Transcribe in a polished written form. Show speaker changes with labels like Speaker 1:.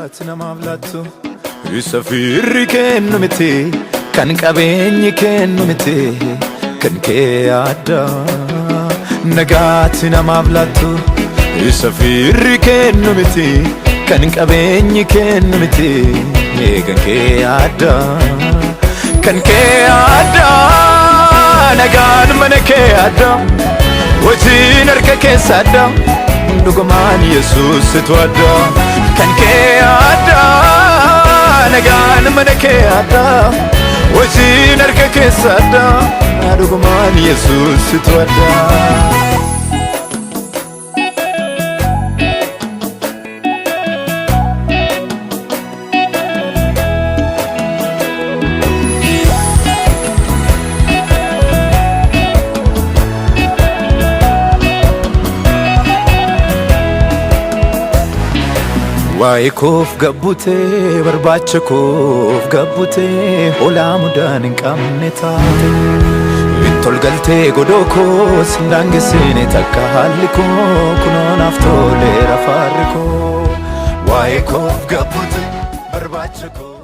Speaker 1: Nagaat namaaf laattu isa firri kennu miti kan qabeenyi kennu miti kan kee addaa. Nagaat namaaf laattu isa firri kennu miti kan qabeenyi kennu miti kan kee addaa. Kan kee addaa nagaan mana kee addaa hojiin harka keessa addaa dhugumaan Yesuus situ addaa. Kan kee addaa nagaan mana kee addaa hojiin harka keessa addaa dhugumaan Yesuus situ addaa. Waa'ee koof gabbutee barbaacha koof gabbutee olaa mudaan hin qabne taate tol galtee godoo koos hin daangessine takka haalli koo kunoo naaf toleera faarri koo. Waa'ee koof gabbutee barbaacha koo